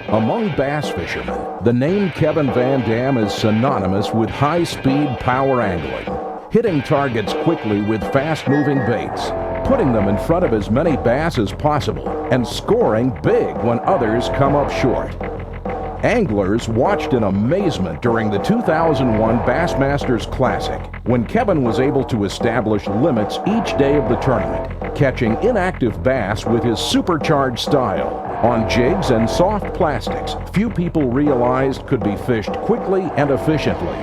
Among bass fishermen, the name Kevin VanDam is synonymous with high-speed power angling, hitting targets quickly with fast-moving baits, putting them in front of as many bass as possible, and scoring big when others come up short. Anglers watched in amazement during the 2001 Bassmasters Classic when Kevin was able to establish limits each day of the tournament, catching inactive bass with his supercharged style on jigs and soft plastics few people realized could be fished quickly and efficiently.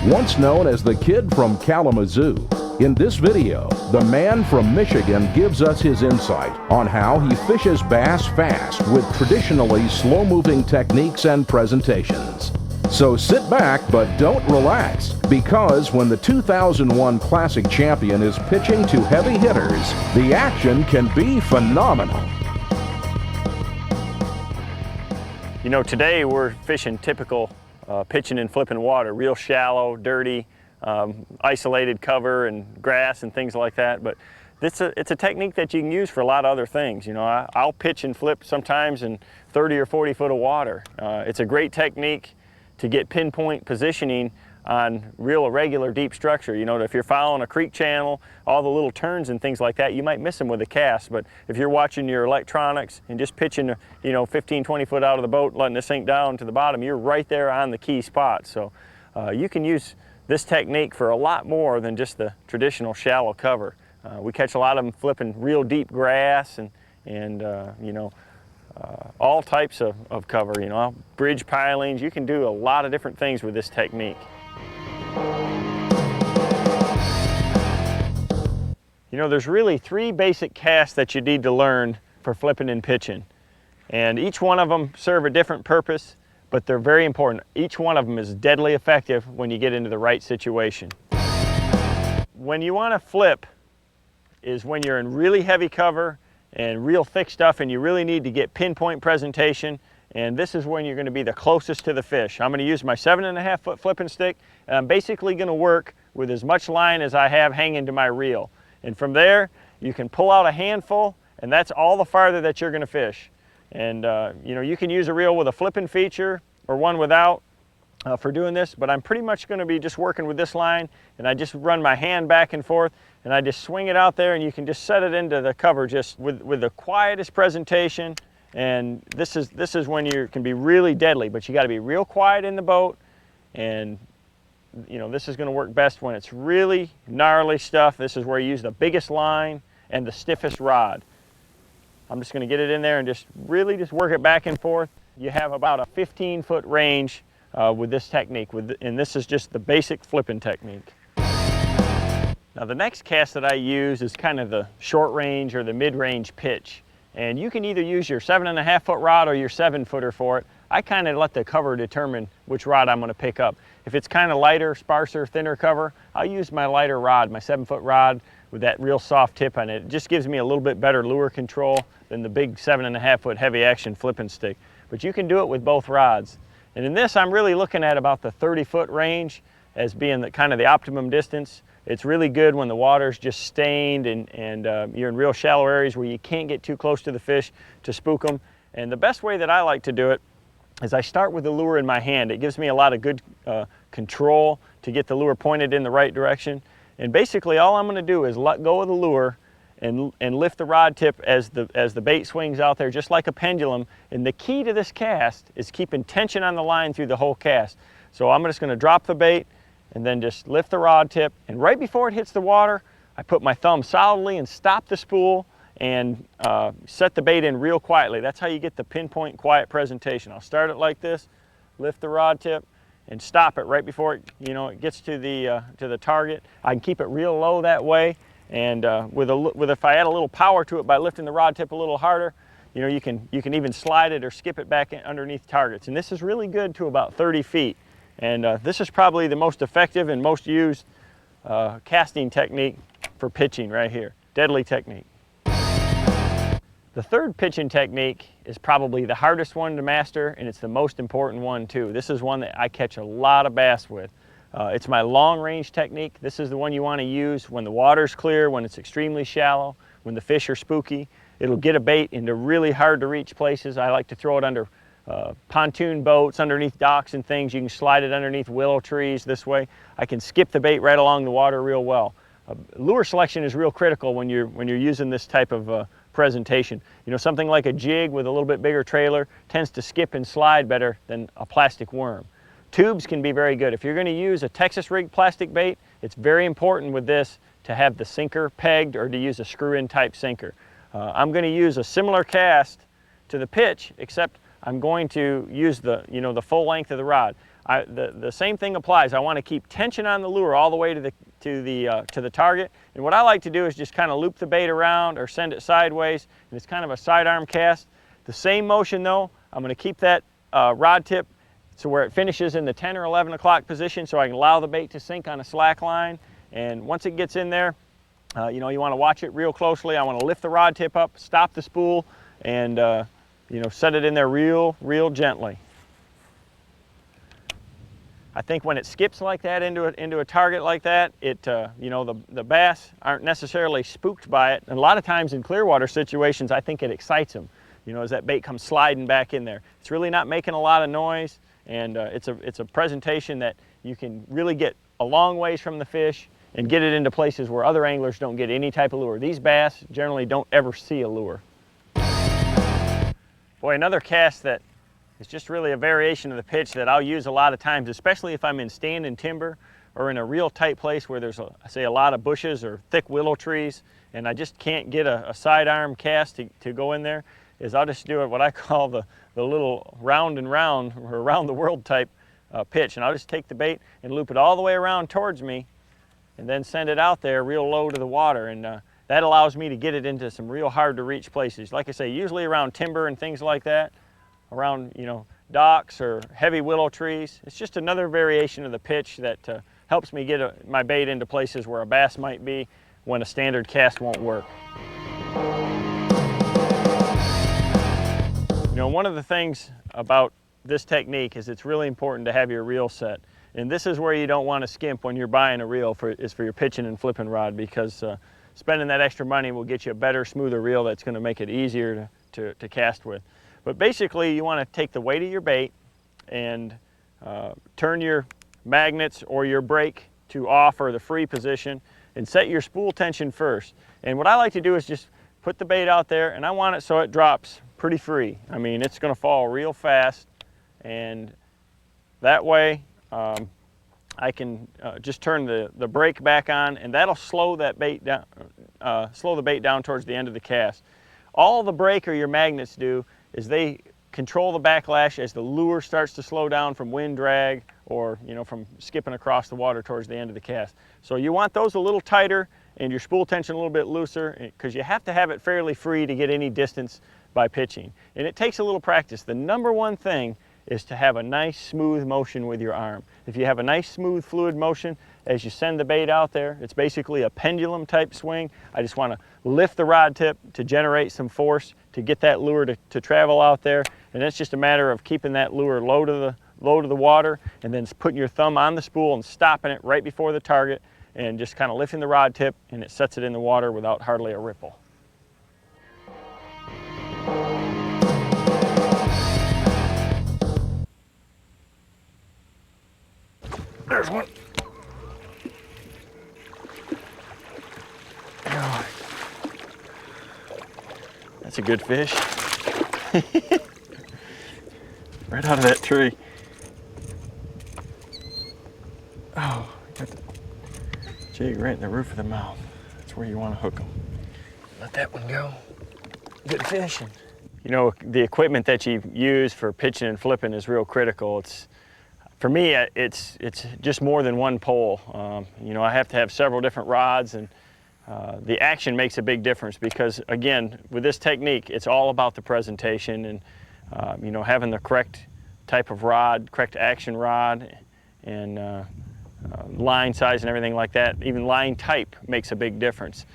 Once known as the Kid from Kalamazoo, in this video, the man from Michigan gives us his insight on how he fishes bass fast with traditionally slow-moving techniques and presentations. So sit back, but don't relax, because when the 2001 Classic champion is pitching to heavy hitters, the action can be phenomenal. You know, today we're fishing typical pitching and flipping water, real shallow, dirty, isolated cover and grass and things like that. But it's a technique that you can use for a lot of other things. You know, I'll pitch and flip sometimes in 30 or 40 foot of water. It's a great technique to get pinpoint positioning on real irregular deep structure. You know, if you're following a creek channel, all the little turns and things like that, you might miss them with a cast. But if you're watching your electronics and just pitching, you know, 15, 20 foot out of the boat, letting it sink down to the bottom, you're right there on the key spot. So you can use this technique for a lot more than just the traditional shallow cover. We catch a lot of them flipping real deep grass and you know, all types of cover, you know, bridge pilings. You can do a lot of different things with this technique. You know, there's really 3 basic casts that you need to learn for flipping and pitching. And each one of them serve a different purpose, but they're very important. Each one of them is deadly effective when you get into the right situation. When you want to flip is when you're in really heavy cover and real thick stuff and you really need to get pinpoint presentation, and this is when you're going to be the closest to the fish. I'm going to use my 7.5 foot flipping stick, and I'm basically going to work with as much line as I have hanging to my reel. And from there, you can pull out a handful, and that's all the farther that you're going to fish. And you know, you can use a reel with a flipping feature or one without for doing this, but I'm pretty much going to be just working with this line, and I just run my hand back and forth, and I just swing it out there, and you can just set it into the cover just with the quietest presentation. And this is when you can be really deadly, but you got to be real quiet in the boat. And you know, this is going to work best when it's really gnarly stuff. This is where you use the biggest line and the stiffest rod. I'm just going to get it in there and just really just work it back and forth. You have about a 15-foot range with this technique, and this is just the basic flipping technique. Now the next cast that I use is kind of the short range or the mid-range pitch. And you can either use your 7.5 foot rod or your 7-footer for it. I kind of let the cover determine which rod I'm going to pick up. If it's kind of lighter, sparser, thinner cover, I'll use my lighter rod, my 7-foot rod with that real soft tip on it. It just gives me a little bit better lure control than the big 7.5 foot heavy action flipping stick. But you can do it with both rods. And in this, I'm really looking at about the 30-foot range as being kind of the optimum distance. It's really good when the water's just stained and you're in real shallow areas where you can't get too close to the fish to spook them. And the best way that I like to do it is I start with the lure in my hand. It gives me a lot of good control to get the lure pointed in the right direction. And basically all I'm going to do is let go of the lure and lift the rod tip as the bait swings out there, just like a pendulum. And the key to this cast is keeping tension on the line through the whole cast. So I'm just going to drop the bait and then just lift the rod tip, and right before it hits the water, I put my thumb solidly and stop the spool and set the bait in real quietly. That's how you get the pinpoint quiet presentation. I'll start it like this, lift the rod tip, and stop it right before it gets to the target. I can keep it real low that way, and if I add a little power to it by lifting the rod tip a little harder, you know, you can even slide it or skip it back underneath targets. And this is really good to about 30 feet. And this is probably the most effective and most used casting technique for pitching right here. Deadly technique. The third pitching technique is probably the hardest one to master, and it's the most important one too. This is one that I catch a lot of bass with. It's my long range technique. This is the one you want to use when the water's clear, when it's extremely shallow, when the fish are spooky. It'll get a bait into really hard to reach places. I like to throw it under pontoon boats, underneath docks and things. You can slide it underneath willow trees this way. I can skip the bait right along the water real well. Lure selection is real critical when you're using this type of presentation. You know, something like a jig with a little bit bigger trailer tends to skip and slide better than a plastic worm. Tubes can be very good. If you're going to use a Texas rig plastic bait, it's very important with this to have the sinker pegged or to use a screw-in type sinker. I'm going to use a similar cast to the pitch, except I'm going to use the full length of the rod. The same thing applies. I want to keep tension on the lure all the way to the target. And what I like to do is just kind of loop the bait around or send it sideways, and it's kind of a sidearm cast. The same motion though, I'm going to keep that rod tip so where it finishes in the 10 or 11 o'clock position, so I can allow the bait to sink on a slack line. And once it gets in there, you want to watch it real closely. I want to lift the rod tip up, stop the spool, and set it in there real gently. I think when it skips like that into a target like that, the bass aren't necessarily spooked by it. And a lot of times in clear water situations, I think it excites them. As that bait comes sliding back in there. It's really not making a lot of noise, and it's a presentation that you can really get a long ways from the fish and get it into places where other anglers don't get any type of lure. These bass generally don't ever see a lure. Boy, another cast that is just really a variation of the pitch that I'll use a lot of times, especially if I'm in standing timber or in a real tight place where there's, say, a lot of bushes or thick willow trees, and I just can't get a sidearm cast to go in there, is I'll just do it what I call the little round and round or around the world type pitch. And I'll just take the bait and loop it all the way around towards me and then send it out there real low to the water. And that allows me to get it into some real hard to reach places. Like I say, usually around timber and things like that, around docks or heavy willow trees. It's just another variation of the pitch that helps me get my bait into places where a bass might be when a standard cast won't work. One of the things about this technique is it's really important to have your reel set. And this is where you don't want to skimp when you're buying a reel for your pitching and flipping rod, because spending that extra money will get you a better, smoother reel that's going to make it easier to cast with. But basically, you want to take the weight of your bait and turn your magnets or your brake to off or the free position and set your spool tension first. And what I like to do is just put the bait out there, and I want it so it drops pretty free. I mean, it's going to fall real fast, and that way I can just turn the brake back on, and that'll slow that bait down, slow the bait down towards the end of the cast. All the brake or your magnets do is they control the backlash as the lure starts to slow down from wind drag or from skipping across the water towards the end of the cast. So you want those a little tighter and your spool tension a little bit looser, because you have to have it fairly free to get any distance by pitching. And it takes a little practice. The number one thing is to have a nice smooth motion with your arm. If you have a nice smooth fluid motion as you send the bait out there, it's basically a pendulum type swing. I just want to lift the rod tip to generate some force to get that lure to travel out there, and it's just a matter of keeping that lure low to the water, and then putting your thumb on the spool and stopping it right before the target, and just kind of lifting the rod tip, and it sets it in the water without hardly a ripple. There's one. Oh, that's a good fish. Right out of that tree. Oh, got the jig right in the roof of the mouth. That's where you want to hook them. Let that one go. Good fishing. The equipment that you use for pitching and flipping is real critical. For me, it's just more than one pole. I have to have several different rods, and the action makes a big difference, because again, with this technique, it's all about the presentation and having the correct type of rod, correct action rod, and line size and everything like that. Even line type makes a big difference.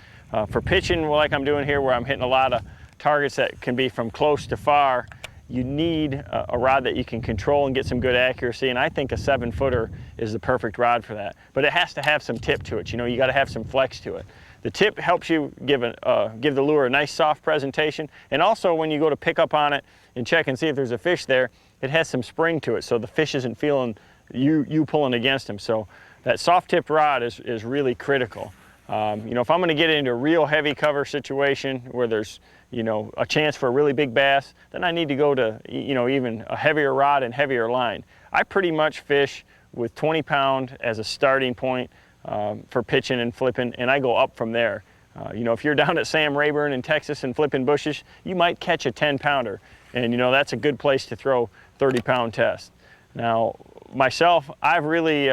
For pitching, like I'm doing here, where I'm hitting a lot of targets that can be from close to far, you need a rod that you can control and get some good accuracy, and I think a 7-footer is the perfect rod for that. But it has to have some tip to it. You know, you got to have some flex to it. The tip helps you give the lure a nice soft presentation, and also when you go to pick up on it and check and see if there's a fish there, it has some spring to it, so the fish isn't feeling you pulling against him. So that soft tipped rod is really critical. You know, if I'm going to get into a real heavy cover situation where there's, you know, a chance for a really big bass, then I need to go to, you know, even a heavier rod and heavier line. I pretty much fish with 20-pound as a starting point for pitching and flipping, and I go up from there. You know, if you're down at Sam Rayburn in Texas and flipping bushes, you might catch a 10-pounder, and you know, that's a good place to throw 30-pound test. Now, myself, I've really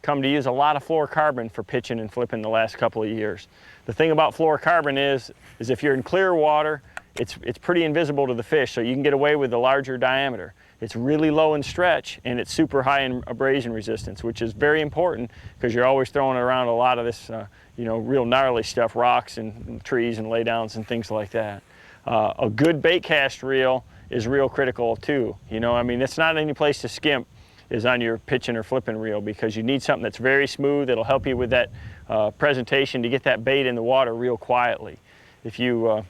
come to use a lot of fluorocarbon for pitching and flipping the last couple of years. The thing about fluorocarbon is if you're in clear water, it's pretty invisible to the fish, so you can get away with the larger diameter. It's really low in stretch, and it's super high in abrasion resistance, which is very important because you're always throwing around a lot of this, you know, real gnarly stuff, rocks and trees and laydowns and things like that. A good bait cast reel is real critical too. You know, I mean, it's not any place to skimp is on your pitching or flipping reel, because you need something that's very smooth. It'll help you with that presentation to get that bait in the water real quietly. If you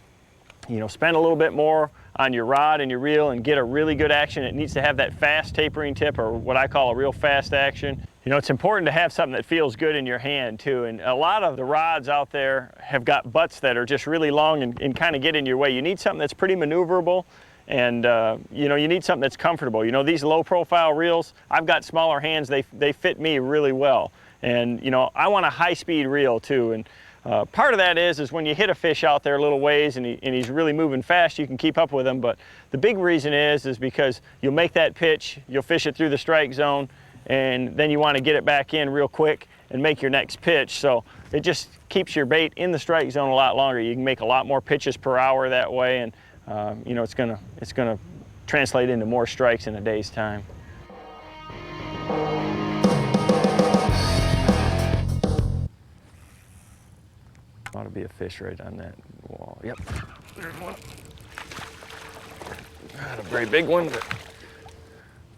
you know, spend a little bit more on your rod and your reel and get a really good action, it needs to have that fast tapering tip, or what I call a real fast action. You know, it's important to have something that feels good in your hand too, and a lot of the rods out there have got butts that are just really long and kind of get in your way. You need something that's pretty maneuverable, and you know, you need something that's comfortable. You know, these low profile reels, I've got smaller hands, they fit me really well. And you know, I want a high speed reel too, and part of that is when you hit a fish out there a little ways and he's really moving fast, you can keep up with him. But the big reason is because you'll make that pitch, you'll fish it through the strike zone, and then you want to get it back in real quick and make your next pitch. So it just keeps your bait in the strike zone a lot longer. You can make a lot more pitches per hour that way, and you know, it's gonna translate into more strikes in a day's time. Ought to be a fish right on that wall. Yep, there's one. Not a very big one, but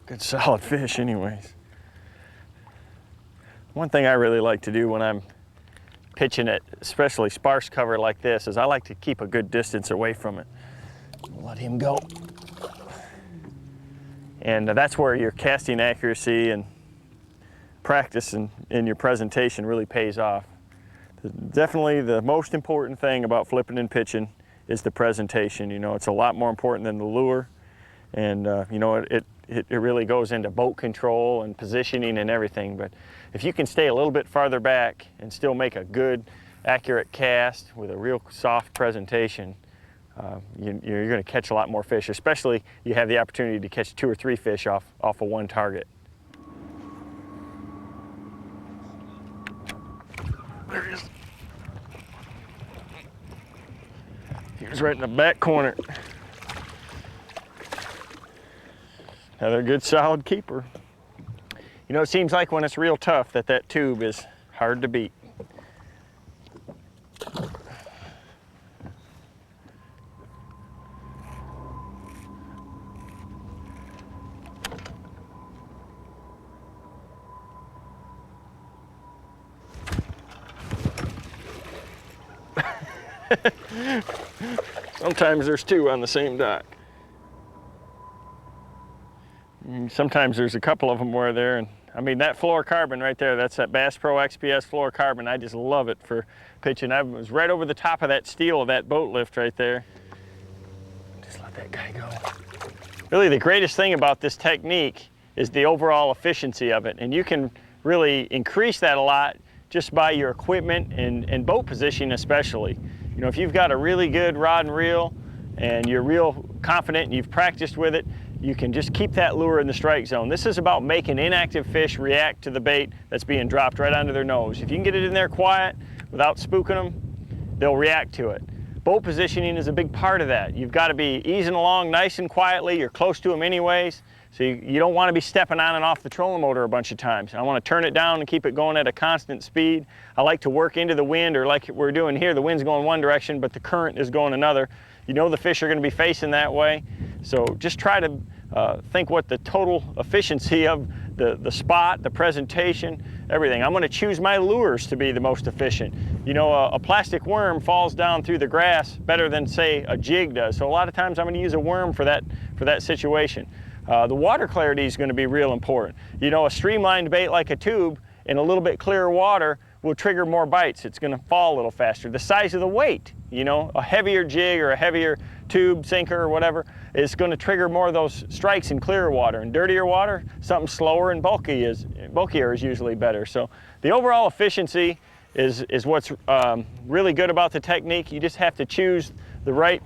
good solid fish anyways. One thing I really like to do when I'm pitching it, especially sparse cover like this, is I like to keep a good distance away from it. Let him go. And that's where your casting accuracy and practice in your presentation really pays off. Definitely the most important thing about flipping and pitching is the presentation. You know, it's a lot more important than the lure, and you know, it really goes into boat control and positioning and everything. But if you can stay a little bit farther back and still make a good, accurate cast with a real soft presentation, you're going to catch a lot more fish. Especially you have the opportunity to catch 2 or 3 fish off of one target. There he is. He was right in the back corner. Another good solid keeper. You know, it seems like when it's real tough that tube is hard to beat. Sometimes there's 2 on the same dock. Sometimes there's a couple of them where they're, and I mean, that fluorocarbon right there, that's that Bass Pro XPS fluorocarbon. I just love it for pitching. I was right over the top of that steel of that boat lift right there. Just let that guy go. Really, the greatest thing about this technique is the overall efficiency of it, and you can really increase that a lot just by your equipment and boat positioning especially. You know, if you've got a really good rod and reel and you're real confident and you've practiced with it, you can just keep that lure in the strike zone. This is about making inactive fish react to the bait that's being dropped right onto their nose. If you can get it in there quiet without spooking them, they'll react to it. Boat positioning is a big part of that. You've got to be easing along nice and quietly. You're close to them anyways, so you don't want to be stepping on and off the trolling motor a bunch of times. I want to turn it down and keep it going at a constant speed. I like to work into the wind, or like we're doing here, the wind's going one direction but the current is going another. You know the fish are going to be facing that way, So just try to think what the total efficiency of the spot, the presentation, everything. I'm going to choose my lures to be the most efficient. You know, a plastic worm falls down through the grass better than, say, a jig does. So a lot of times I'm going to use a worm for that situation. The water clarity is going to be real important. You know, a streamlined bait like a tube in a little bit clearer water will trigger more bites. It's going to fall a little faster. The size of the weight, you know, a heavier jig or a heavier tube, sinker or whatever, is going to trigger more of those strikes in clearer water. In dirtier water, something slower and bulkier is usually better. So the overall efficiency is what's really good about the technique. You just have to choose the right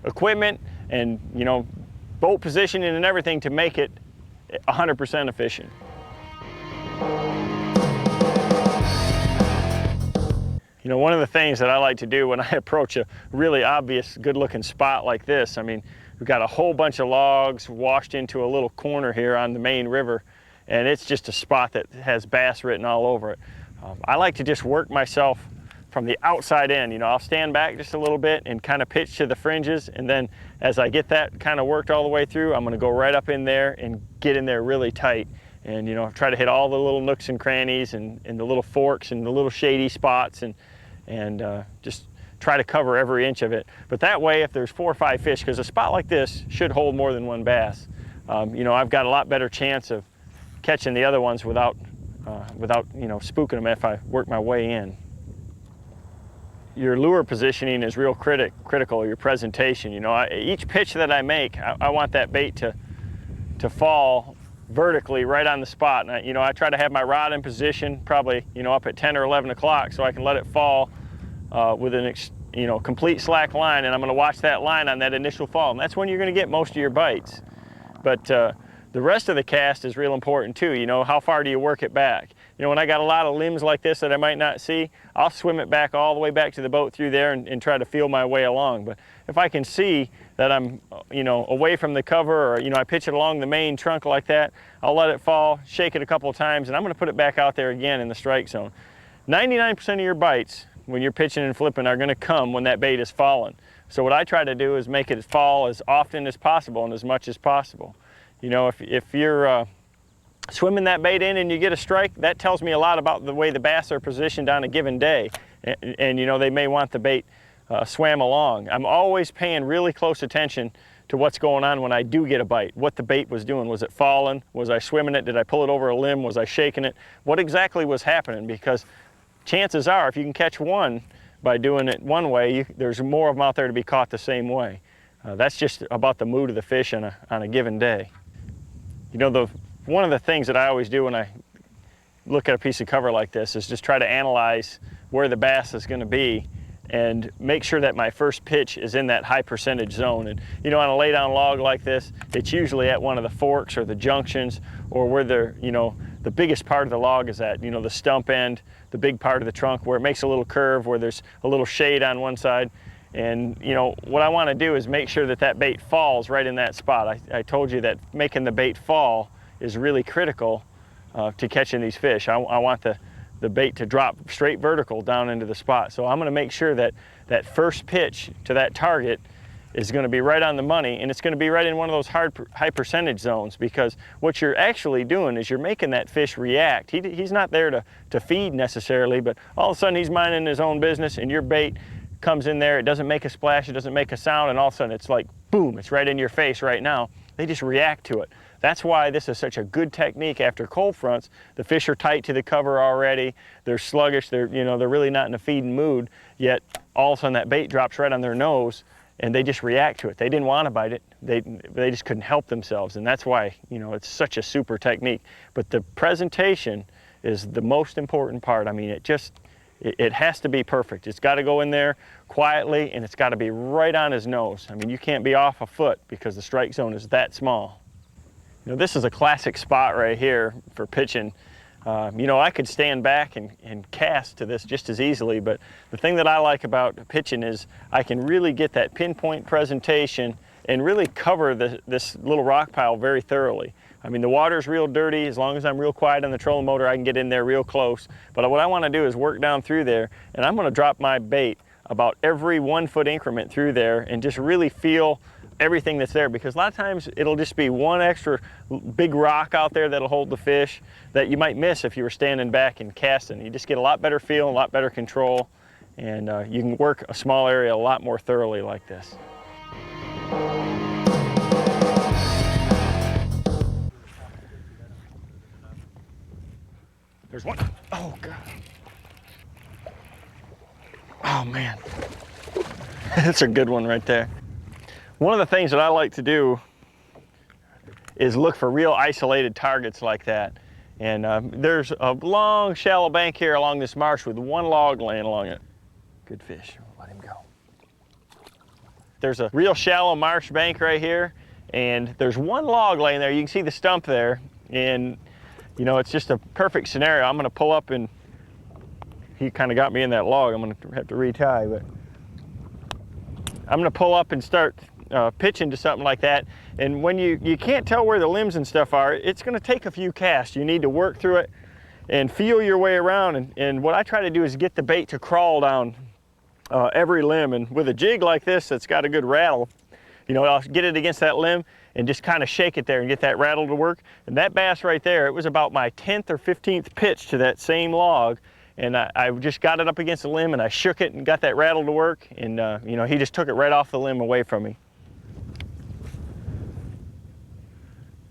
equipment and, you know, boat positioning and everything to make it 100% efficient. You know, one of the things that I like to do when I approach a really obvious, good-looking spot like this, I mean, we've got a whole bunch of logs washed into a little corner here on the main river, and it's just a spot that has bass written all over it. I like to just work myself from the outside in. You know, I'll stand back just a little bit and kind of pitch to the fringes, and then as I get that kind of worked all the way through, I'm going to go right up in there and get in there really tight. And, you know, try to hit all the little nooks and crannies and the little forks and the little shady spots, and just try to cover every inch of it. But that way, if there's 4 or 5 fish, because a spot like this should hold more than one bass, you know, I've got a lot better chance of catching the other ones without you know, spooking them if I work my way in. Your lure positioning is real critical, your presentation. You know, each pitch that I make, I want that bait to fall vertically right on the spot. And you know, I try to have my rod in position probably, you know, up at 10 or 11 o'clock so I can let it fall with an you know, complete slack line, and I'm going to watch that line on that initial fall, and that's when you're going to get most of your bites. But the rest of the cast is real important too. You know, how far do you work it back? You know, when I got a lot of limbs like this that I might not see, I'll swim it back all the way back to the boat through there and try to feel my way along. But if I can see that I'm, you know, away from the cover, or, you know, I pitch it along the main trunk like that, I'll let it fall, shake it a couple of times, and I'm going to put it back out there again in the strike zone. 99% of your bites when you're pitching and flipping are going to come when that bait is falling. So what I try to do is make it fall as often as possible and as much as possible. You know, if you're swimming that bait in and you get a strike, that tells me a lot about the way the bass are positioned on a given day. And you know, they may want the bait swam along. I'm always paying really close attention to what's going on when I do get a bite, what the bait was doing. Was it falling? Was I swimming it? Did I pull it over a limb? Was I shaking it? What exactly was happening? Because chances are, if you can catch one by doing it one way, there's more of them out there to be caught the same way. That's just about the mood of the fish on a given day. You know, one of the things that I always do when I look at a piece of cover like this is just try to analyze where the bass is going to be and make sure that my first pitch is in that high percentage zone. And you know, on a lay down log like this, it's usually at one of the forks or the junctions, or where the biggest part of the log is at, you know, the stump end, the big part of the trunk where it makes a little curve, where there's a little shade on one side. And you know, what I want to do is make sure that that bait falls right in that spot. I told you that making the bait fall is really critical to catching these fish. I want the bait to drop straight vertical down into the spot. So I'm going to make sure that that first pitch to that target is going to be right on the money, and it's going to be right in one of those high percentage zones, because what you're actually doing is you're making that fish react. He's not there to feed necessarily, but all of a sudden he's minding his own business, and your bait comes in there, it doesn't make a splash, it doesn't make a sound, and all of a sudden it's like, boom, it's right in your face right now. They just react to it. That's why this is such a good technique after cold fronts. The fish are tight to the cover already, they're sluggish, they're really not in a feeding mood, yet all of a sudden that bait drops right on their nose, and they just react to it. They didn't want to bite it, they just couldn't help themselves, and that's why, you know, it's such a super technique. But the presentation is the most important part. I mean, it has to be perfect. It's got to go in there quietly, and it's got to be right on his nose. I mean, you can't be off a foot because the strike zone is that small. You know, this is a classic spot right here for pitching. You know, I could stand back and cast to this just as easily, but the thing that I like about pitching is I can really get that pinpoint presentation and really cover this little rock pile very thoroughly. I mean, the water's real dirty. As long as I'm real quiet on the trolling motor, I can get in there real close. But what I want to do is work down through there, and I'm going to drop my bait about every 1 foot increment through there and just really feel everything that's there, because a lot of times it'll just be one extra big rock out there that'll hold the fish that you might miss if you were standing back and casting. You just get a lot better feel, a lot better control, and you can work a small area a lot more thoroughly like this. There's one. Oh, God. Oh, man. That's a good one right there. One of the things that I like to do is look for real isolated targets like that. And there's a long, shallow bank here along this marsh with one log laying along it. Good fish. Let him go. There's a real shallow marsh bank right here, and there's one log laying there. You can see the stump there, and you know, it's just a perfect scenario. I'm going to pull up, and he kind of got me in that log. I'm going to have to retie, but I'm going to pull up and start pitching to something like that. And when you can't tell where the limbs and stuff are, it's going to take a few casts. You need to work through it and feel your way around. And what I try to do is get the bait to crawl down every limb. And with a jig like this that's got a good rattle, you know, I'll get it against that limb and just kind of shake it there and get that rattle to work. And that bass right there, it was about my 10th or 15th pitch to that same log. And I just got it up against the limb and I shook it and got that rattle to work. And you know, he just took it right off the limb away from me.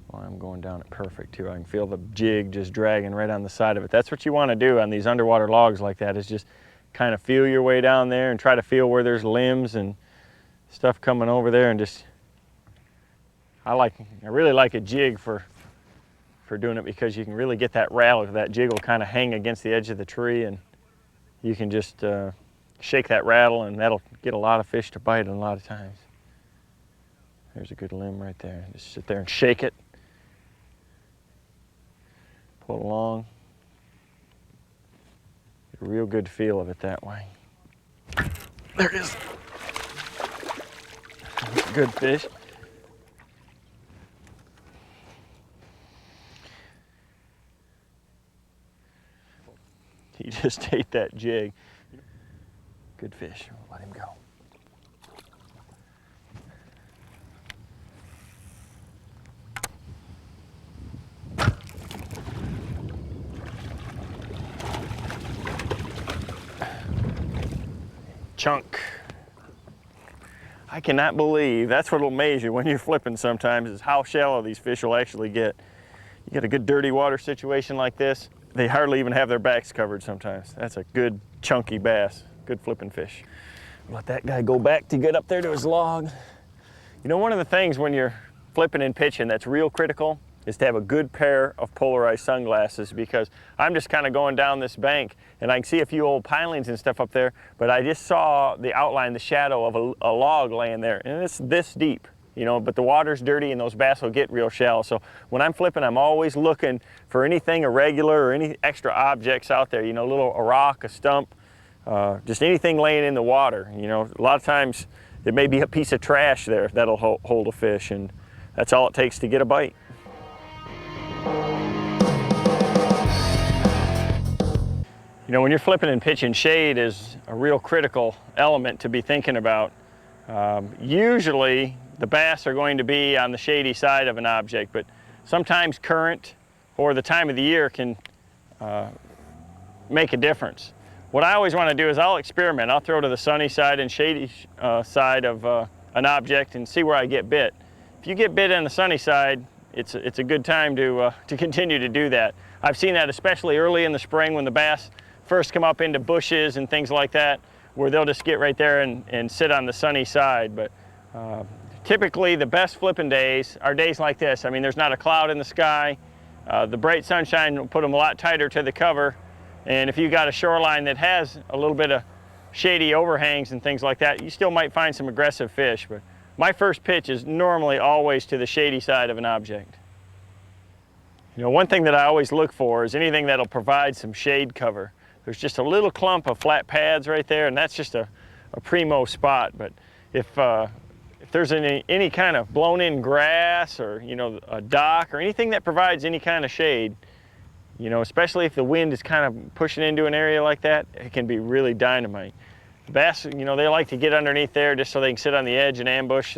Well, I'm going down it perfect too. I can feel the jig just dragging right on the side of it. That's what you want to do on these underwater logs like that, is just kind of feel your way down there and try to feel where there's limbs and stuff coming over there, and just, I really like a jig for doing it, because you can really get that rattle. That jig will kind of hang against the edge of the tree, and you can just shake that rattle, and that'll get a lot of fish to bite a lot of times. There's a good limb right there. Just sit there and shake it. Pull it along. Get a real good feel of it that way. There it is. Good fish. He just ate that jig. Good fish. Let him go. Chunk. I cannot believe, that's what'll amaze you when you're flipping sometimes, is how shallow these fish will actually get. You get a good dirty water situation like this, they hardly even have their backs covered sometimes. That's a good chunky bass, good flipping fish. Let that guy go back to get up there to his log. You know, one of the things when you're flipping and pitching that's real critical is to have a good pair of polarized sunglasses, because I'm just kind of going down this bank and I can see a few old pilings and stuff up there, but I just saw the outline, the shadow of a log laying there, and it's this deep, you know, but the water's dirty and those bass will get real shallow. So when I'm flipping, I'm always looking for anything irregular or any extra objects out there, you know, a rock, a stump, just anything laying in the water. You know, a lot of times there may be a piece of trash there that'll hold a fish, and that's all it takes to get a bite. You know, when you're flipping and pitching, shade is a real critical element to be thinking about. Usually the bass are going to be on the shady side of an object, but sometimes current or the time of the year can make a difference. What I always want to do is I'll experiment. I'll throw to the sunny side and shady side of an object and see where I get bit. If you get bit on the sunny side, it's a good time to continue to do that. I've seen that especially early in the spring when the bass first come up into bushes and things like that, where they'll just get right there and sit on the sunny side. But typically the best flipping days are days like this. I mean, there's not a cloud in the sky. The bright sunshine will put them a lot tighter to the cover. And if you got a shoreline that has a little bit of shady overhangs and things like that, you still might find some aggressive fish. But my first pitch is normally always to the shady side of an object. You know, one thing that I always look for is anything that'll provide some shade cover. There's just a little clump of flat pads right there, and that's just a primo spot. But if there's any kind of blown in grass, or, you know, a dock or anything that provides any kind of shade, you know, especially if the wind is kind of pushing into an area like that, it can be really dynamite. Bass, you know, they like to get underneath there just so they can sit on the edge and ambush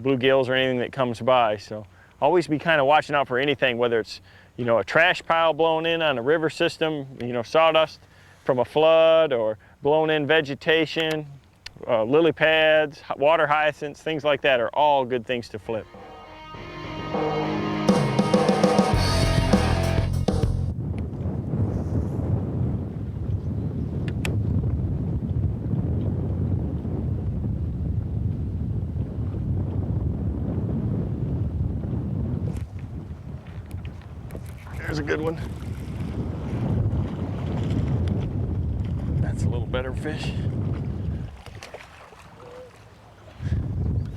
bluegills or anything that comes by. So always be kind of watching out for anything, whether it's, you know, a trash pile blown in on a river system, you know, sawdust from a flood, or blown in vegetation, lily pads, water hyacinths, things like that are all good things to flip. There's a good one. That's a little better fish.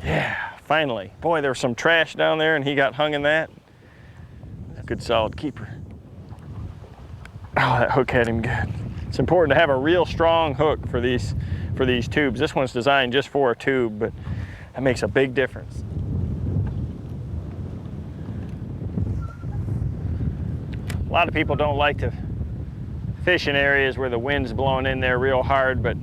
Yeah, finally. Boy, there was some trash down there and he got hung in that. A good solid keeper. Oh, that hook had him good. It's important to have a real strong hook for these tubes. This one's designed just for a tube, but that makes a big difference. A lot of people don't like to fish in areas where the wind's blowing in there real hard, but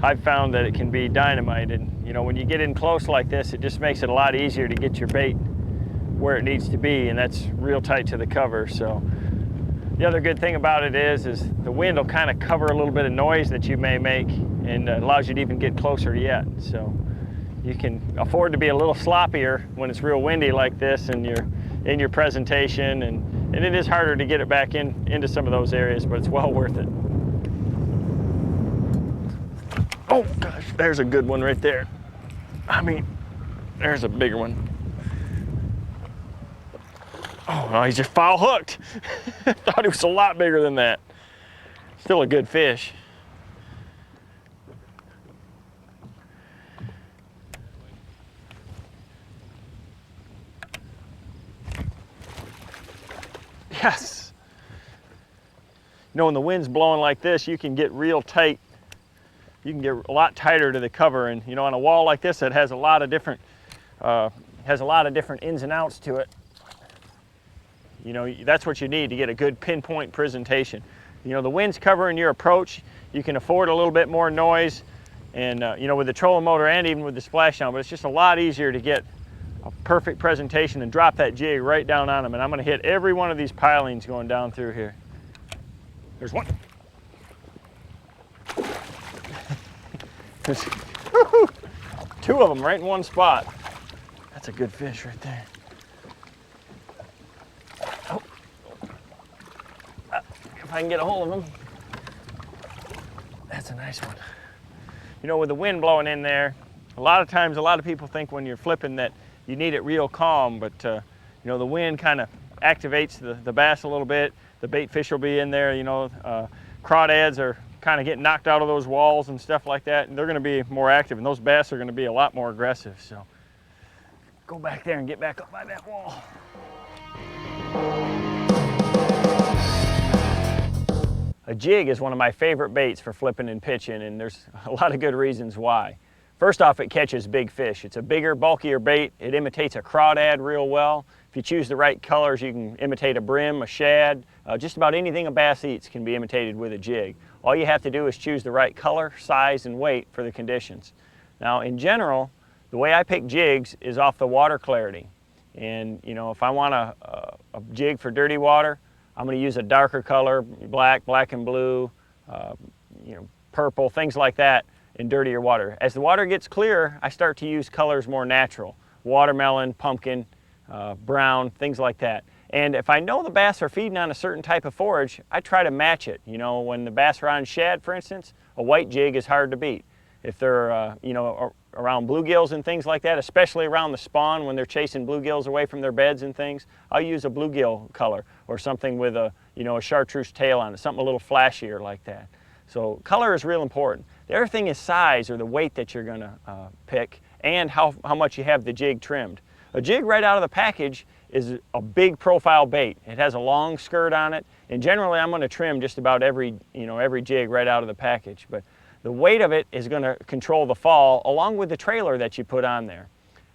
I've found that it can be dynamite. And you know, when you get in close like this, it just makes it a lot easier to get your bait where it needs to be, and that's real tight to the cover. So the other good thing about it is the wind will kind of cover a little bit of noise that you may make, and allows you to even get closer yet. So you can afford to be a little sloppier when it's real windy like this, and you're in your presentation, and it is harder to get it back into some of those areas, but it's well worth it. Oh gosh, there's a good one right there. I mean, there's a bigger one. Oh no, he's just foul hooked. I thought he was a lot bigger than that. Still a good fish. Yes. You know, when the wind's blowing like this, you can get real tight. You can get a lot tighter to the cover, and you know, on a wall like this that has a lot of different ins and outs to it. You know, that's what you need to get a good pinpoint presentation. You know, the wind's covering your approach. You can afford a little bit more noise, and you know, with the trolling motor and even with the splashdown, but it's just a lot easier to get a perfect presentation and drop that jig right down on them. And I'm going to hit every one of these pilings going down through here. There's one. There's two of them right in one spot. That's a good fish right there. Oh. If I can get a hold of him. That's a nice one. You know, with the wind blowing in there, a lot of times, a lot of people think when you're flipping that you need it real calm, but you know, the wind kind of activates the bass a little bit. The bait fish will be in there, you know. Crawdads are kind of getting knocked out of those walls and stuff like that, and they're going to be more active, and those bass are going to be a lot more aggressive. So go back there and get back up by that wall. A jig is one of my favorite baits for flipping and pitching, and there's a lot of good reasons why. First off, it catches big fish. It's a bigger, bulkier bait. It imitates a crawdad real well. If you choose the right colors, you can imitate a brim, a shad. Just about anything a bass eats can be imitated with a jig. All you have to do is choose the right color, size, and weight for the conditions. Now, in general, the way I pick jigs is off the water clarity. And you know, if I want a jig for dirty water, I'm going to use a darker color, black, black and blue, you know, purple, things like that in dirtier water. As the water gets clearer, I start to use colors more natural. Watermelon, pumpkin, brown, things like that. And if I know the bass are feeding on a certain type of forage, I try to match it. You know, when the bass are on shad, for instance, a white jig is hard to beat. If they're, you know, around bluegills and things like that, especially around the spawn when they're chasing bluegills away from their beds and things, I'll use a bluegill color or something with a, you know, a chartreuse tail on it, something a little flashier like that. So color is real important. The other thing is size, or the weight that you're going to pick, and how much you have the jig trimmed. A jig right out of the package is a big profile bait. It has a long skirt on it, and generally I'm going to trim just about every jig right out of the package. But the weight of it is going to control the fall, along with the trailer that you put on there.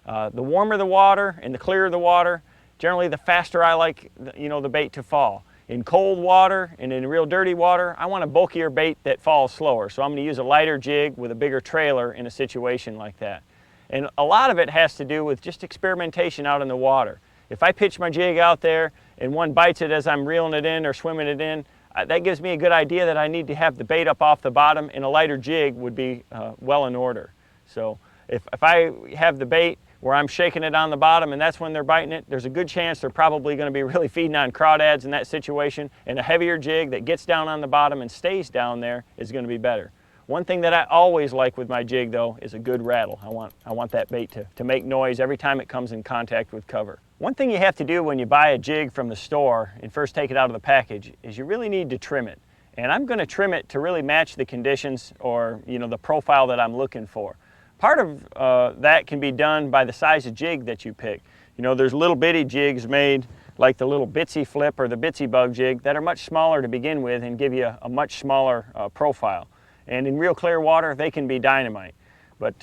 The warmer the water and the clearer the water, generally the faster I like the bait to fall. In cold water and in real dirty water, I want a bulkier bait that falls slower. So I'm going to use a lighter jig with a bigger trailer in a situation like that. And a lot of it has to do with just experimentation out in the water. If I pitch my jig out there and one bites it as I'm reeling it in or swimming it in, that gives me a good idea that I need to have the bait up off the bottom, and a lighter jig would be well in order. So if I have the bait where I'm shaking it on the bottom and that's when they're biting it, there's a good chance they're probably going to be really feeding on crawdads in that situation, and a heavier jig that gets down on the bottom and stays down there is going to be better. One thing that I always like with my jig though is a good rattle. I want that bait to make noise every time it comes in contact with cover. One thing you have to do when you buy a jig from the store and first take it out of the package is you really need to trim it. And I'm going to trim it to really match the conditions or the profile that I'm looking for. Part of that can be done by the size of jig that you pick. There's little bitty jigs made like the little Bitsy Flip or the Bitsy Bug jig that are much smaller to begin with and give you a much smaller profile. And in real clear water, they can be dynamite. But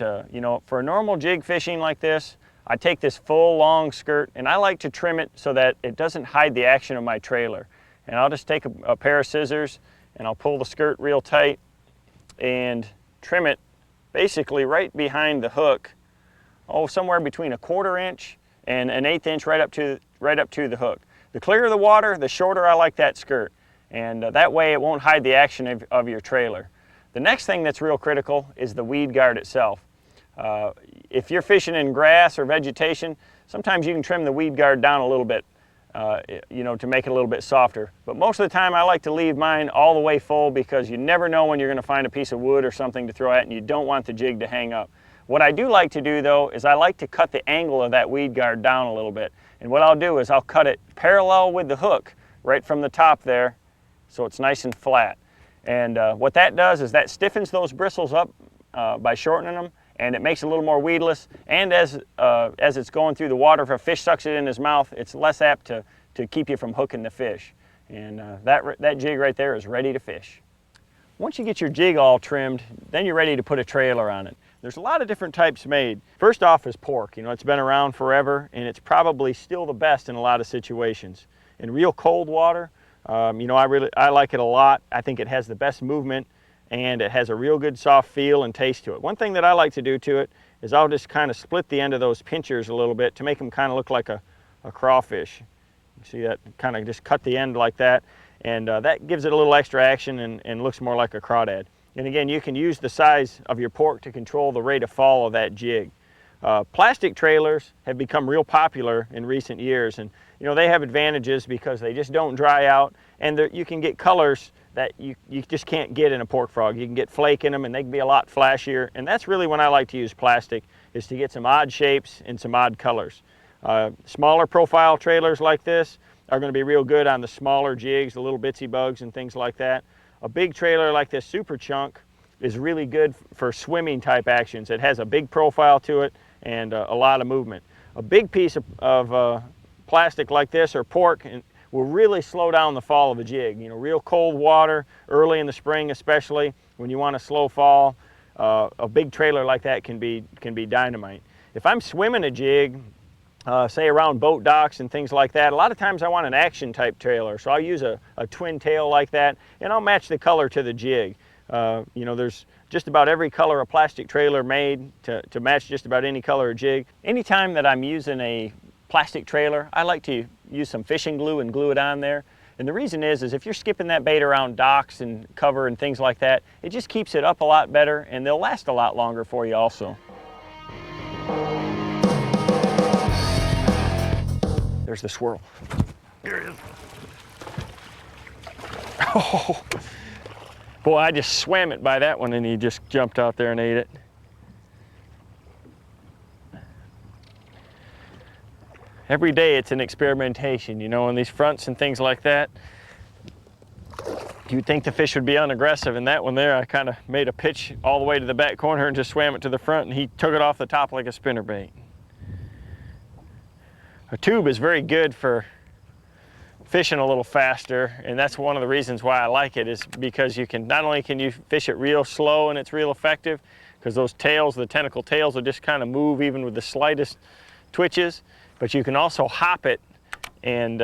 for a normal jig fishing like this, I take this full long skirt and I like to trim it so that it doesn't hide the action of my trailer. And I'll just take a pair of scissors and I'll pull the skirt real tight and trim it basically right behind the hook, somewhere between 1/4 inch and 1/8 inch right up to the hook. The clearer the water, the shorter I like that skirt. And that way it won't hide the action of your trailer. The next thing that's real critical is the weed guard itself. If you're fishing in grass or vegetation, sometimes you can trim the weed guard down a little bit, to make it a little bit softer. But most of the time I like to leave mine all the way full because you never know when you're going to find a piece of wood or something to throw at, and you don't want the jig to hang up. What I do like to do though is I like to cut the angle of that weed guard down a little bit. And what I'll do is I'll cut it parallel with the hook right from the top there so it's nice and flat. And what that does is that stiffens those bristles up by shortening them, and it makes it a little more weedless. And as it's going through the water, if a fish sucks it in his mouth, it's less apt to keep you from hooking the fish. And that jig right there is ready to fish. Once you get your jig all trimmed, then you're ready to put a trailer on it. There's a lot of different types made. First off is pork. It's been around forever, and it's probably still the best in a lot of situations. In real cold water, I like it a lot. I think it has the best movement, and it has a real good soft feel and taste to it. One thing that I like to do to it is I'll just kind of split the end of those pinchers a little bit to make them kind of look like a crawfish. You see that? Kind of just cut the end like that, and that gives it a little extra action and looks more like a crawdad. And again, you can use the size of your pork to control the rate of fall of that jig. Plastic trailers have become real popular in recent years, and they have advantages because they just don't dry out, and you can get colors that you just can't get in a pork frog. You can get flake in them, and they can be a lot flashier, and that's really when I like to use plastic, is to get some odd shapes and some odd colors. Smaller profile trailers like this are going to be real good on the smaller jigs, the little Bitsy Bugs and things like that. A big trailer like this Super Chunk is really good for swimming type actions. It has a big profile to it and a lot of movement. A big piece of plastic like this or pork will really slow down the fall of a jig. Real cold water, early in the spring especially, when you want a slow fall, a big trailer like that can be dynamite. If I'm swimming a jig, say around boat docks and things like that, a lot of times I want an action type trailer, so I'll use a twin tail like that, and I'll match the color to the jig. There's just about every color a plastic trailer made to match just about any color of jig. Anytime that I'm using a plastic trailer, I like to use some fishing glue and glue it on there. And the reason is if you're skipping that bait around docks and cover and things like that, it just keeps it up a lot better, and they'll last a lot longer for you also. There's the swirl. There it is. Oh, boy, I just swam it by that one, and he just jumped out there and ate it. Every day it's an experimentation, on these fronts and things like that. You'd think the fish would be unaggressive, and that one there, I kind of made a pitch all the way to the back corner and just swam it to the front, and he took it off the top like a spinnerbait. A tube is very good for fishing a little faster, and that's one of the reasons why I like it, is because not only can you fish it real slow and it's real effective, because those tails, the tentacle tails, will just kind of move even with the slightest twitches, but you can also hop it and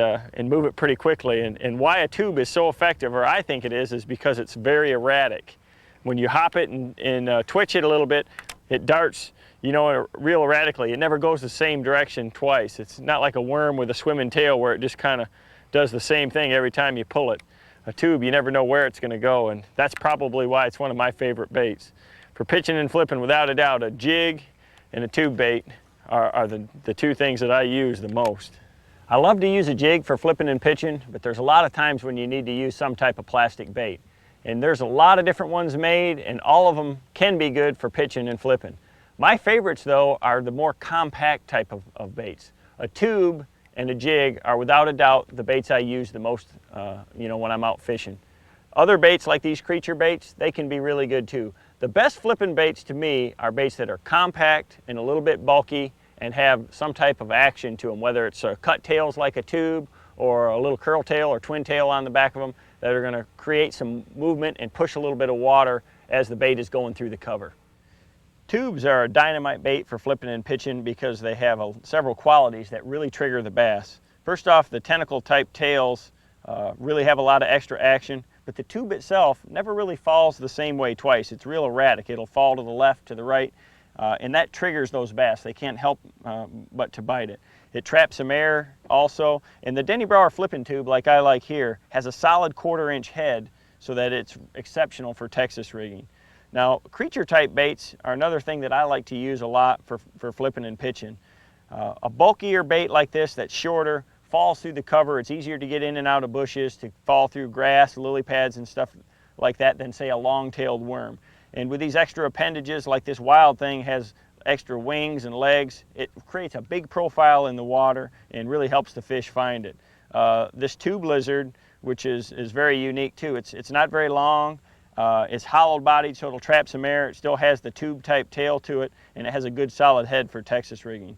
move it pretty quickly. And why a tube is so effective, or I think it is because it's very erratic. When you hop it and twitch it a little bit, it darts, you know, real erratically. It never goes the same direction twice. It's not like a worm with a swimming tail where it just kind of does the same thing every time you pull it. A tube, you never know where it's going to go, and that's probably why it's one of my favorite baits. For pitching and flipping, without a doubt, a jig and a tube bait are the two things that I use the most. I love to use a jig for flipping and pitching, but there's a lot of times when you need to use some type of plastic bait. And there's a lot of different ones made, and all of them can be good for pitching and flipping. My favorites, though, are the more compact type of baits. A tube and a jig are without a doubt the baits I use the most you know, when I'm out fishing. Other baits like these creature baits, they can be really good too. The best flipping baits to me are baits that are compact and a little bit bulky and have some type of action to them, whether it's cut tails like a tube or a little curl tail or twin tail on the back of them that are going to create some movement and push a little bit of water as the bait is going through the cover. Tubes are a dynamite bait for flipping and pitching because they have several qualities that really trigger the bass. First off, the tentacle type tails really have a lot of extra action, but the tube itself never really falls the same way twice. It's real erratic. It'll fall to the left, to the right, and that triggers those bass. They can't help but to bite it. It traps some air also, and the Denny Brauer flipping tube, like I like here, has a solid 1/4 inch head so that it's exceptional for Texas rigging. Now, creature type baits are another thing that I like to use a lot for flipping and pitching. A bulkier bait like this that's shorter, falls through the cover, it's easier to get in and out of bushes, to fall through grass, lily pads and stuff like that than say a long-tailed worm. And with these extra appendages, like this wild thing has extra wings and legs, it creates a big profile in the water and really helps the fish find it. This tube lizard, which is very unique too, it's not very long, it's hollow bodied so it'll trap some air, it still has the tube type tail to it, and it has a good solid head for Texas rigging.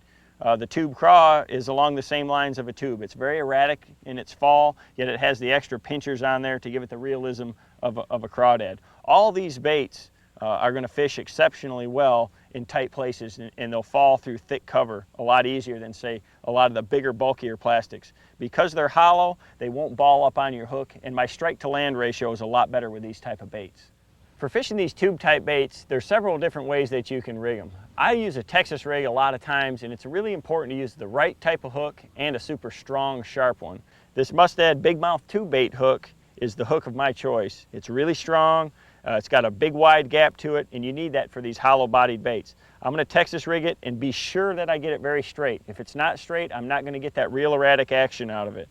The tube craw is along the same lines of a tube. It's very erratic in its fall, yet it has the extra pinchers on there to give it the realism of a crawdad. All these baits are going to fish exceptionally well in tight places, and they'll fall through thick cover a lot easier than, say, a lot of the bigger, bulkier plastics. Because they're hollow, they won't ball up on your hook, and my strike to land ratio is a lot better with these type of baits. For fishing these tube type baits, there's several different ways that you can rig them. I use a Texas rig a lot of times, and it's really important to use the right type of hook and a super strong, sharp one. This Mustad big mouth tube bait hook is the hook of my choice. It's really strong, it's got a big wide gap to it, and you need that for these hollow bodied baits. I'm going to Texas rig it and be sure that I get it very straight. If it's not straight, I'm not going to get that real erratic action out of it.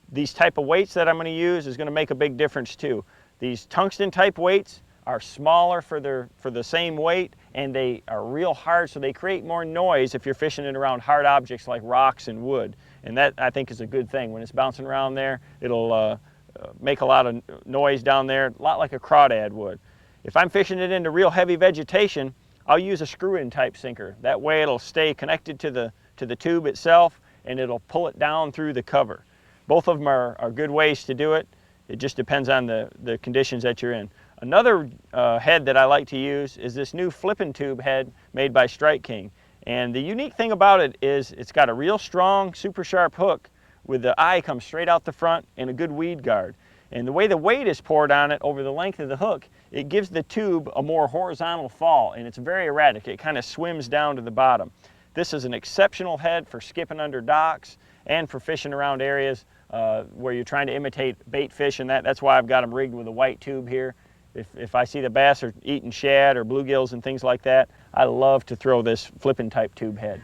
These type of weights that I'm going to use is going to make a big difference too. These tungsten type weights are smaller for the same weight, and they are real hard, so they create more noise if you're fishing it around hard objects like rocks and wood. And that, I think, is a good thing. When it's bouncing around there, it'll make a lot of noise down there, a lot like a crawdad would. If I'm fishing it into real heavy vegetation, I'll use a screw-in type sinker. That way it'll stay connected to the tube itself, and it'll pull it down through the cover. Both of them are good ways to do it. It just depends on the conditions that you're in. Another head that I like to use is this new flipping tube head made by Strike King. And the unique thing about it is it's got a real strong, super sharp hook with the eye comes straight out the front and a good weed guard. And the way the weight is poured on it over the length of the hook, it gives the tube a more horizontal fall, and it's very erratic. It kind of swims down to the bottom. This is an exceptional head for skipping under docks and for fishing around areas where you're trying to imitate bait fish, and that's why I've got them rigged with a white tube here. If I see the bass are eating shad or bluegills and things like that, I love to throw this flipping type tube head.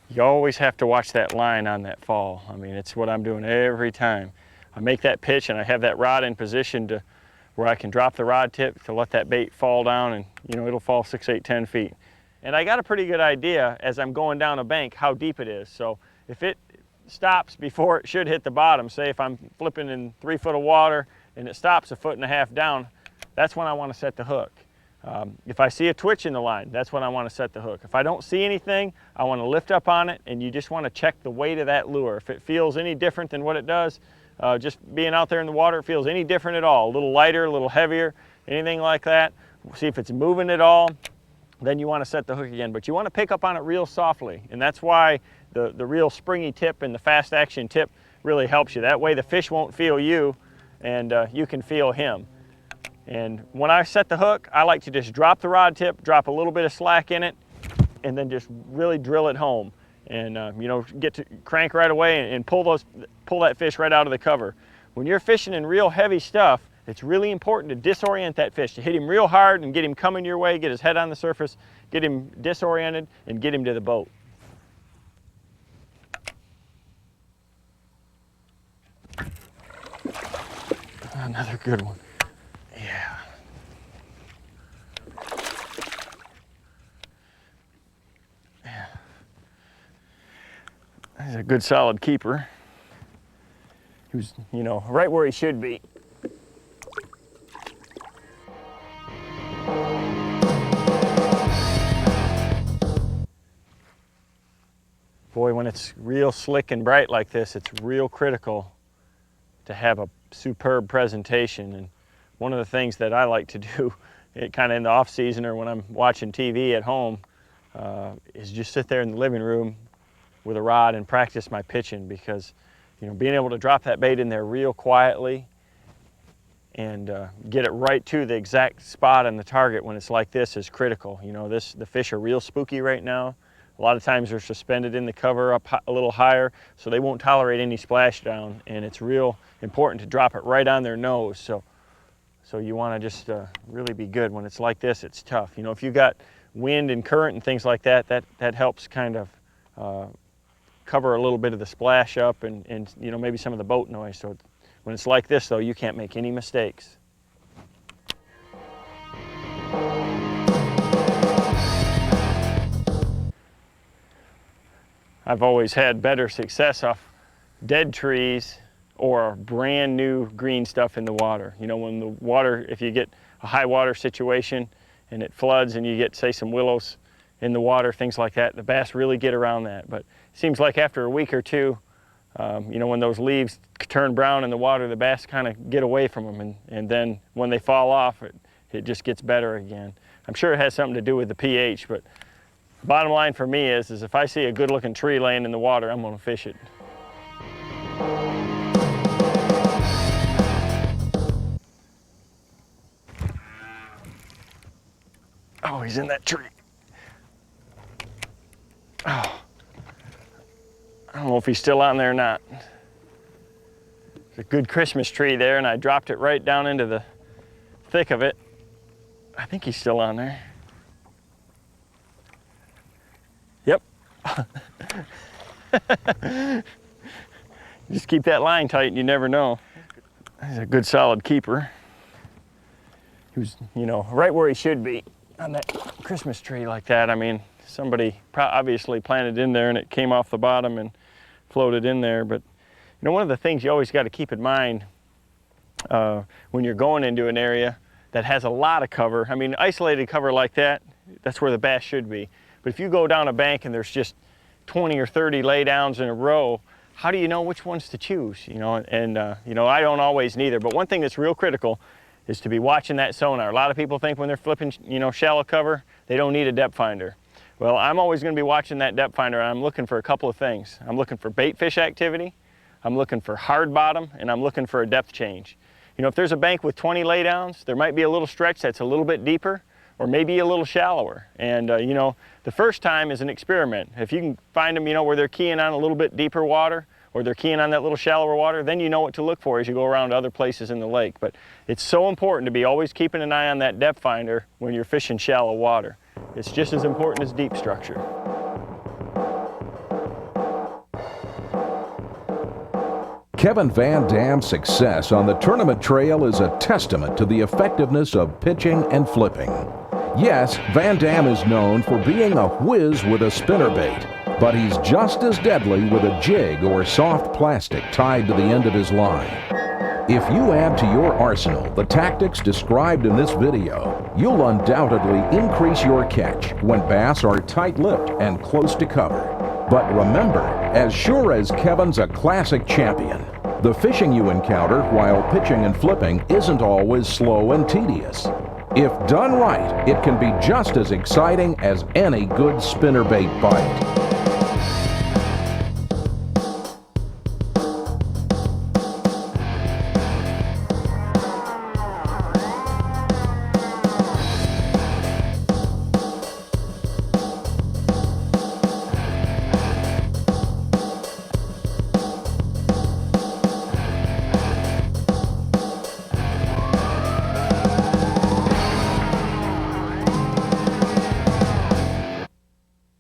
You always have to watch that line on that fall. I mean, it's what I'm doing every time. I make that pitch and I have that rod in position to where I can drop the rod tip to let that bait fall down, and it'll fall 6, 8, 10 feet. And I got a pretty good idea as I'm going down a bank how deep it is. So if it stops before it should hit the bottom, say if I'm flipping in 3 foot of water and it stops 1.5 feet down, that's when I want to set the hook. If I see a twitch in the line, that's when I want to set the hook. If I don't see anything, I want to lift up on it, and you just want to check the weight of that lure. If it feels any different than what it does, just being out there in the water, it feels any different at all, a little lighter, a little heavier, anything like that, see if it's moving at all, then you want to set the hook again. But you want to pick up on it real softly, and that's why the real springy tip and the fast action tip really helps you. That way the fish won't feel you, and you can feel him. And when I set the hook, I like to just drop the rod tip, drop a little bit of slack in it, and then just really drill it home. And you know, get to crank right away and pull that fish right out of the cover. When you're fishing in real heavy stuff, it's really important to disorient that fish, to hit him real hard and get him coming your way, get his head on the surface, get him disoriented, and get him to the boat. Another good one. Yeah. Yeah. He's a good solid keeper. He was, you know, right where he should be. Boy, when it's real slick and bright like this, it's real critical to have a superb presentation. And one of the things that I like to do, kind of in the off season or when I'm watching TV at home, is just sit there in the living room with a rod and practice my pitching, because you know, being able to drop that bait in there real quietly and get it right to the exact spot on the target when it's like this is critical. You know, the fish are real spooky right now. A lot of times they're suspended in the cover up a little higher, so they won't tolerate any splashdown, and it's real important to drop it right on their nose. So you want to just really be good. When it's like this, it's tough. You know, if you got wind and current and things like that, that helps kind of cover a little bit of the splash up and you know, maybe some of the boat noise. So when it's like this, though, you can't make any mistakes. I've always had better success off dead trees or brand new green stuff in the water. You know, when the water, if you get a high water situation and it floods and you get, say, some willows in the water, things like that, the bass really get around that. But it seems like after a week or two, you know, when those leaves turn brown in the water, the bass kind of get away from them, and then when they fall off, it just gets better again. I'm sure it has something to do with the pH, but bottom line for me is if I see a good looking tree laying in the water, I'm gonna fish it. Oh, he's in that tree. Oh, I don't know if he's still on there or not. There's a good Christmas tree there, and I dropped it right down into the thick of it. I think he's still on there. Yep. Just keep that line tight and you never know. He's a good solid keeper. He was, you know, right where he should be on that Christmas tree like that. I mean, somebody obviously planted in there and it came off the bottom and floated in there. But you know, one of the things you always got to keep in mind when you're going into an area that has a lot of cover, I mean, isolated cover like that, that's where the bass should be. But if you go down a bank and there's just 20 or 30 laydowns in a row, how do you know which ones to choose? You know, and you know, I don't always neither. But one thing that's real critical is to be watching that sonar. A lot of people think when they're flipping, you know, shallow cover, they don't need a depth finder. Well, I'm always going to be watching that depth finder, and I'm looking for a couple of things. I'm looking for bait fish activity, I'm looking for hard bottom, and I'm looking for a depth change. You know, if there's a bank with 20 laydowns, there might be a little stretch that's a little bit deeper, or maybe a little shallower. And you know, the first time is an experiment. If you can find them, you know, where they're keying on a little bit deeper water, or they're keying on that little shallower water, then you know what to look for as you go around to other places in the lake. But it's so important to be always keeping an eye on that depth finder when you're fishing shallow water. It's just as important as deep structure. Kevin VanDam's success on the tournament trail is a testament to the effectiveness of pitching and flipping. Yes, VanDam is known for being a whiz with a spinnerbait, but he's just as deadly with a jig or soft plastic tied to the end of his line. If you add to your arsenal the tactics described in this video, you'll undoubtedly increase your catch when bass are tight-lipped and close to cover. But remember, as sure as Kevin's a classic champion, the fishing you encounter while pitching and flipping isn't always slow and tedious. If done right, it can be just as exciting as any good spinnerbait bite.